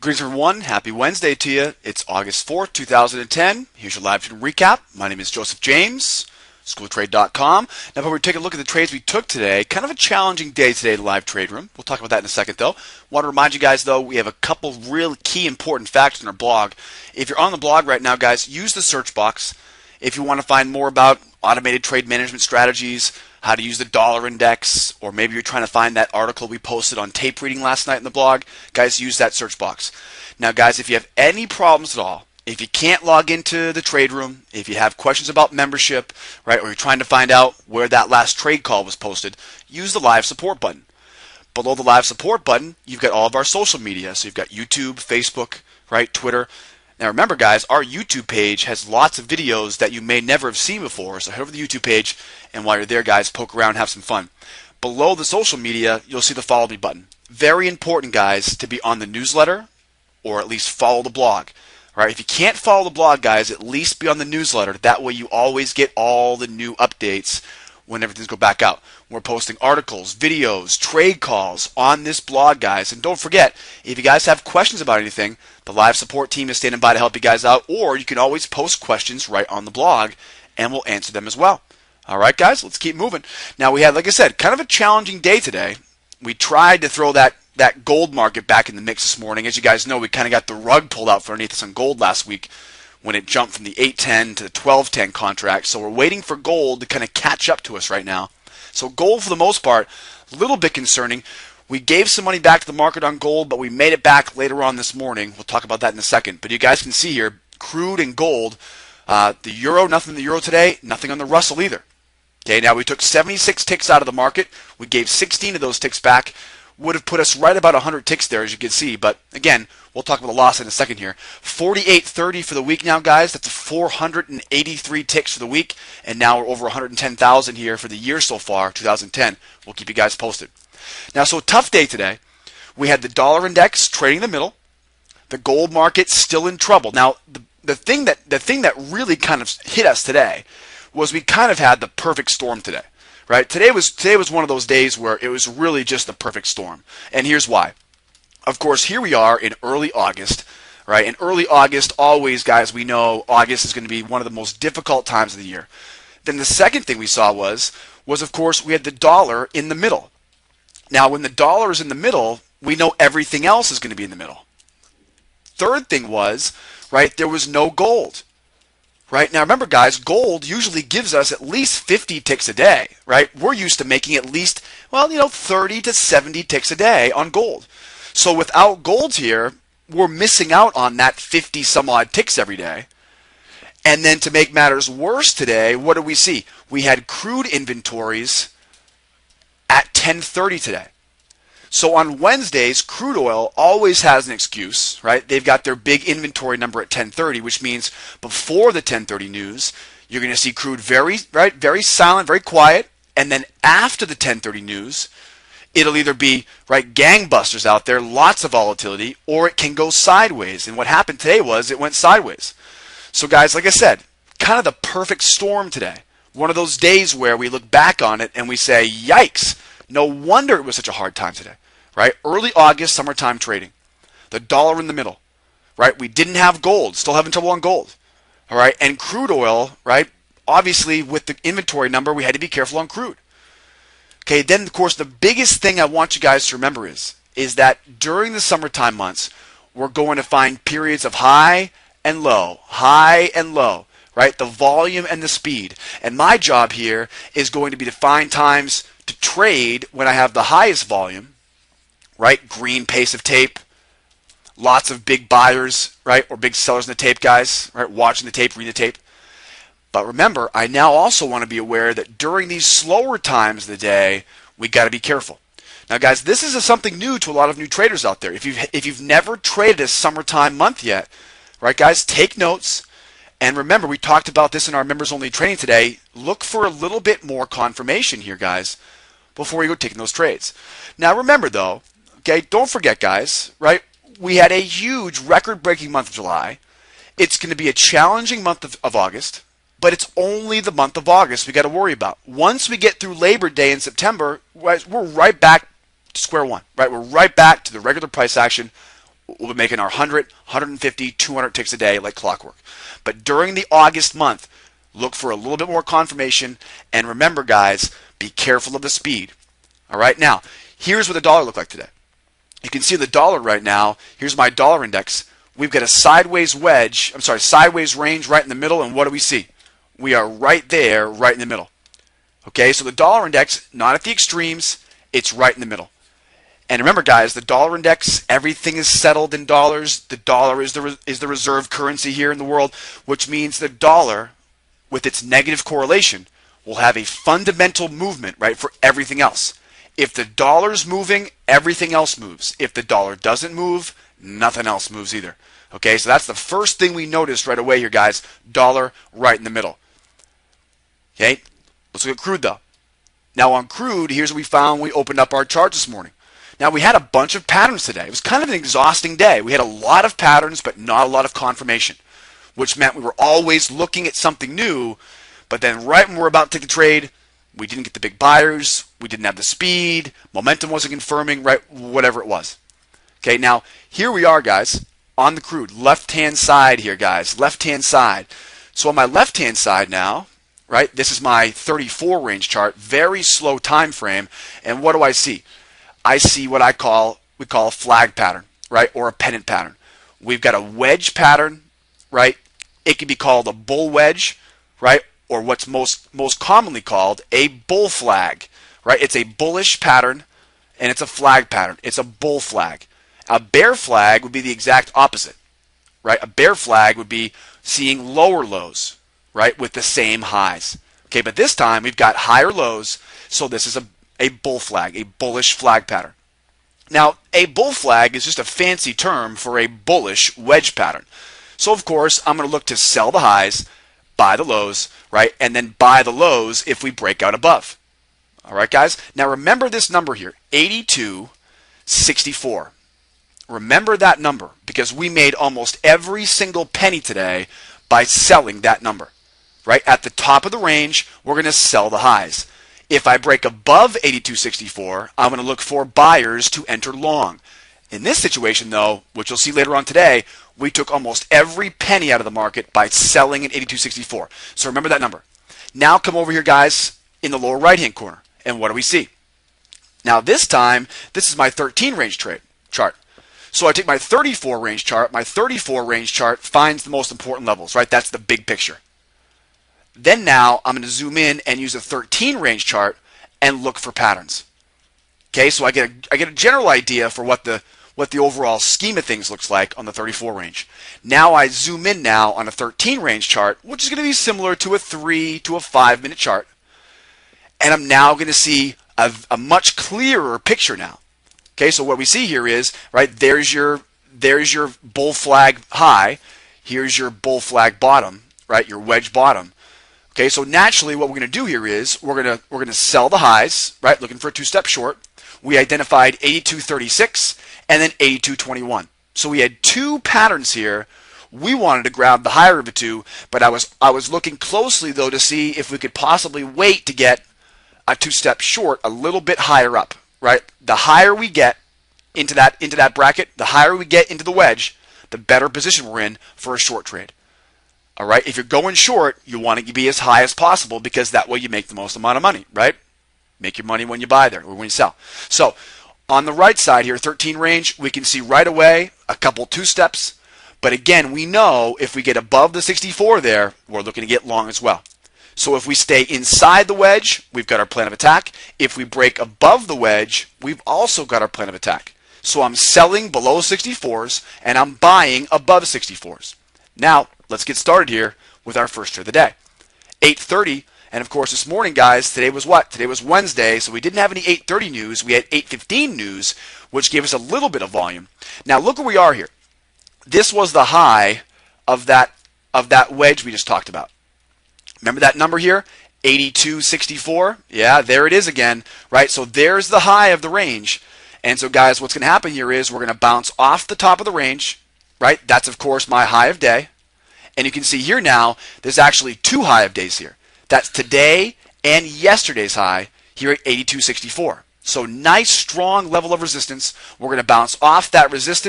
Greetings everyone, happy Wednesday to you. It's August 4th, 2010. Here's your live trading recap. My name is Joseph James, schooltrade.com. Now before we take a look at the trades we took today, kind of a challenging day today in the live trade room. We'll talk about that in a second though. Want to remind you guys though, we have a couple real key important facts in our blog. If you're on the blog right now guys, use the search box. If you want to find more about automated trade management strategies, how to use the dollar index, or maybe you're trying to find that article we posted on tape reading last night in the blog, guys, use that search box. Now, guys, if you have any problems at all, if you can't log into the trade room, if you have questions about membership, right, or you're trying to find out where that last trade call was posted, use the live support button. Below the live support button, you've got all of our social media. So you've got YouTube, Facebook, right, Twitter. Now remember guys, our YouTube page has lots of videos that you may never have seen before, so head over to the YouTube page, and while you're there guys, poke around, have some fun. Below the social media, you'll see the follow me button. Very important guys to be on the newsletter, or at least follow the blog. Right? If you can't follow the blog guys, at least be on the newsletter. That way you always get all the new updates when everything's go back out. We're posting articles, videos, trade calls on this blog, guys. And don't forget, if you guys have questions about anything, the live support team is standing by to help you guys out, or you can always post questions right on the blog, and we'll answer them as well. All right, guys, let's keep moving. Now, we had, like I said, kind of a challenging day today. We tried to throw that gold market back in the mix this morning. As you guys know, we kind of got the rug pulled out from underneath us on gold last week when it jumped from the 810 to the 1210 contract. So we're waiting for gold to kind of catch up to us right now. So gold, for the most part, a little bit concerning. We gave some money back to the market on gold, but we made it back later on this morning. We'll talk about that in a second. But you guys can see here, crude and gold, the euro, nothing in the euro today, nothing on the Russell either. Okay, now we took 76 ticks out of the market. We gave 16 of those ticks back. Would have put us right about 100 ticks there, as you can see. But again, we'll talk about the loss in a second here. 48.30 for the week now, guys. That's 483 ticks for the week. And now we're over 110,000 here for the year so far, 2010. We'll keep you guys posted. Now, so tough day today. We had the dollar index trading in the middle. The gold market still in trouble. Now, the thing that really kind of hit us today was we kind of had the perfect storm today. Right? Today was one of those days where it was really just the perfect storm. And here's why. Of course, here we are in early August, right? In early August, always, guys, we know August is going to be one of the most difficult times of the year. Then the second thing we saw was of course, we had the dollar in the middle. Now, when the dollar is in the middle, we know everything else is going to be in the middle. Third thing was, right, there was no gold. Right? Now remember guys, gold usually gives us at least 50 ticks a day, right? We're used to making at least, 30 to 70 ticks a day on gold. So without gold here, we're missing out on that 50 some odd ticks every day. And then to make matters worse today, what do we see? We had crude inventories at 10:30 today. So on Wednesdays, crude oil always has an excuse, right? They've got their big inventory number at 10:30, which means before the 10:30 news, you're going to see crude very silent, very quiet, and then after the 10:30 news, it'll either be right gangbusters out there, lots of volatility, or it can go sideways. And what happened today was it went sideways. So guys, like I said, kind of the perfect storm today. One of those days where we look back on it and we say, yikes, no wonder it was such a hard time today. Right? Early August, summertime trading. The dollar in the middle. Right? We didn't have gold. Still having trouble on gold. All right? And crude oil, right? Obviously, with the inventory number, we had to be careful on crude. Okay, then, of course, the biggest thing I want you guys to remember is that during the summertime months, we're going to find periods of high and low. High and low. Right? The volume and the speed. And my job here is going to be to find times to trade when I have the highest volume. Right? Green pace of tape. Lots of big buyers, right? Or big sellers in the tape, guys. Right? Watching the tape, reading the tape. But remember, I now also want to be aware that during these slower times of the day, we got to be careful. Now, guys, this is something new to a lot of new traders out there. If you've never traded a summertime month yet, right, guys, take notes. And remember, we talked about this in our members-only training today. Look for a little bit more confirmation here, guys, before you go taking those trades. Now, remember, though, okay, don't forget, guys, right? We had a huge record-breaking month of July. It's going to be a challenging month of August, but it's only the month of August we got to worry about. Once we get through Labor Day in September, we're right back to square one, right? We're right back to the regular price action we'll be making our 100, 150, 200 ticks a day like clockwork. But during the August month, look for a little bit more confirmation. And remember, guys, be careful of the speed. All right, now, here's what the dollar looked like today. You can see the dollar right now. Here's my dollar index. We've got a sideways range right in the middle. And what do we see? We are right there, right in the middle. Okay, so the dollar index, not at the extremes, it's right in the middle. And remember, guys, the dollar index, everything is settled in dollars. The dollar is the reserve currency here in the world, which means the dollar, with its negative correlation, will have a fundamental movement, right, for everything else. If the dollar's moving, everything else moves. If the dollar doesn't move, nothing else moves either. Okay, so that's the first thing we noticed right away here, guys. Dollar right in the middle. Okay, let's look at crude though. Now on crude, here's what we found when we opened up our chart this morning. Now we had a bunch of patterns today. It was kind of an exhausting day. We had a lot of patterns, but not a lot of confirmation, which meant we were always looking at something new, but then right when we're about to take the trade, we didn't get the big buyers, we didn't have the speed, momentum wasn't confirming, right, whatever it was. Okay, now here we are, guys, on the crude, left-hand side here, guys, left-hand side. So on my left-hand side now, right, this is my 34 range chart, very slow time frame, and what do I see? I see what we call a flag pattern, right, or a pennant pattern. We've got a wedge pattern, right? It can be called a bull wedge, right, or what's most commonly called a bull flag, right? It's a bullish pattern, and it's a flag pattern. It's a bull flag. A bear flag would be the exact opposite, right? A bear flag would be seeing lower lows, right, with the same highs. Okay, but this time we've got higher lows, so this is a bull flag, a bullish flag pattern. Now, a bull flag is just a fancy term for a bullish wedge pattern. So, of course, I'm going to look to sell the highs, buy the lows, right, and then buy the lows if we break out above. All right, guys? Now, remember this number here, 82.64. Remember that number because we made almost every single penny today by selling that number, right? At the top of the range, we're going to sell the highs. If I break above 82.64, I'm going to look for buyers to enter long. In this situation, though, which you'll see later on today, we took almost every penny out of the market by selling at 82.64. So remember that number. Now come over here, guys, in the lower right-hand corner. And what do we see? Now this time, this is my 13 range chart. So I take my 34 range chart. My 34 range chart finds the most important levels, right? That's the big picture. Then now I'm going to zoom in and use a 13 range chart and look for patterns. Okay, so I get a general idea for what the overall scheme of things looks like on the 34 range. Now I zoom in now on a 13 range chart, which is going to be similar to a 3 to a 5 minute chart. And I'm now going to see a much clearer picture now. Okay, so what we see here is, right, there's your bull flag high, here's your bull flag bottom, right, your wedge bottom. Okay, so naturally what we're going to do here is we're going to sell the highs, right, looking for a two-step short. We identified 82.36 and then 82.21. So we had two patterns here. We wanted to grab the higher of the two, but I was looking closely though to see if we could possibly wait to get a two-step short a little bit higher up, right? The higher we get into that bracket, the higher we get into the wedge, the better position we're in for a short trade. All right, if you're going short, you want to be as high as possible because that way you make the most amount of money, right? Make your money when you buy there or when you sell. So on the right side here, 13 range, we can see right away a couple two steps. But again, we know if we get above the 64 there, we're looking to get long as well. So if we stay inside the wedge, we've got our plan of attack. If we break above the wedge, we've also got our plan of attack. So I'm selling below 64s and I'm buying above 64s. Now, let's get started here with our first trade of the day. 8:30, and of course this morning, guys, today was what? Today was Wednesday, so we didn't have any 8:30 news. We had 8:15 news, which gave us a little bit of volume. Now look where we are here. This was the high of that wedge we just talked about. Remember that number here? 82.64? Yeah, there it is again, right? So there's the high of the range. And so, guys, what's going to happen here is we're going to bounce off the top of the range, right? That's, of course, my high of day. And you can see here now, there's actually two high of days here. That's today and yesterday's high here at 82.64. So nice, strong level of resistance. We're going to bounce off that resistance.